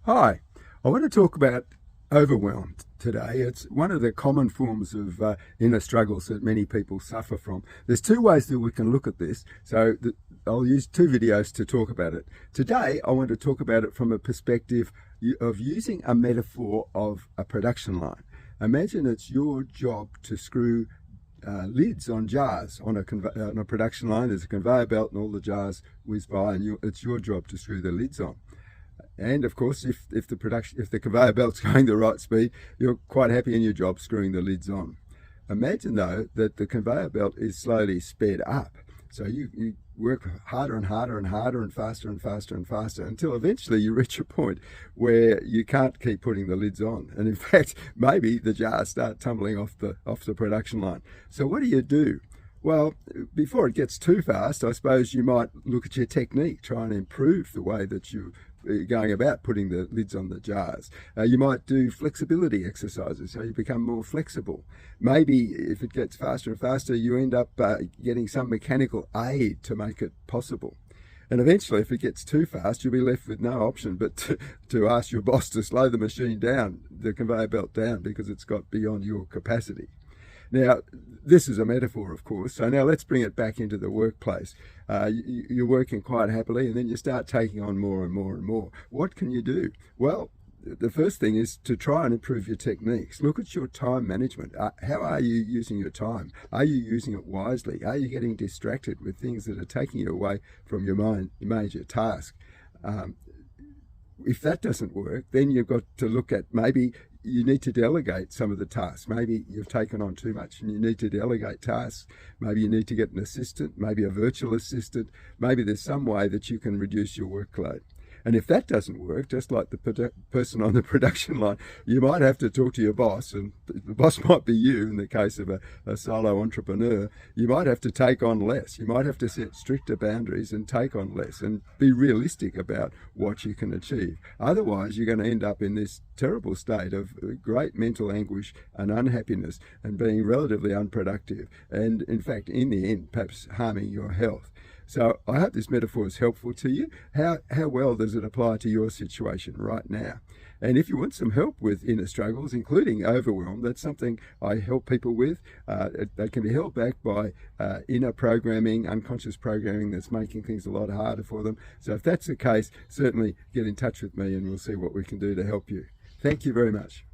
Hi, I want to talk about overwhelm today. It's one of the common forms of inner struggles that many people suffer from. There's two ways that we can look at this, I'll use two videos to talk about it. Today, I want to talk about it from a perspective of using a metaphor of a production line. Imagine it's your job to screw lids on jars on a production line. There's a conveyor belt and all the jars whiz by, and it's your job to screw the lids on. And of course, if the conveyor belt's going the right speed, you're quite happy in your job screwing the lids on. Imagine though that the conveyor belt is slowly sped up. So you work harder and harder and harder and faster and faster and faster until eventually you reach a point where you can't keep putting the lids on. And in fact, maybe the jars start tumbling off the production line. So what do? Well, before it gets too fast, I suppose you might look at your technique, try and improve the way that you're going about putting the lids on the jars. You might do flexibility exercises so you become more flexible. Maybe if it gets faster and faster, you end up getting some mechanical aid to make it possible. And eventually, if it gets too fast, you'll be left with no option but to ask your boss to slow the machine down, the conveyor belt down, because it's got beyond your capacity. Now, this is a metaphor, of course, so now let's bring it back into the workplace. You're working quite happily, and then you start taking on more and more and more. What can you do? Well, the first thing is to try and improve your techniques. Look at your time management. How are you using your time? Are you using it wisely? Are you getting distracted with things that are taking you away from your major task? If that doesn't work, then you've got to look at maybe you need to delegate some of the tasks. Maybe you've taken on too much and you need to delegate tasks. Maybe you need to get an assistant, maybe a virtual assistant. Maybe there's some way that you can reduce your workload. And if that doesn't work, just like the person on the production line, you might have to talk to your boss, and the boss might be you in the case of a solo entrepreneur. You might have to take on less. You might have to set stricter boundaries and take on less and be realistic about what you can achieve. Otherwise, you're going to end up in this terrible state of great mental anguish and unhappiness and being relatively unproductive and, in fact, in the end, perhaps harming your health. So I hope this metaphor is helpful to you. How well does it apply to your situation right now? And if you want some help with inner struggles, including overwhelm, that's something I help people with. They can be held back by inner programming, unconscious programming that's making things a lot harder for them. So if that's the case, certainly get in touch with me and we'll see what we can do to help you. Thank you very much.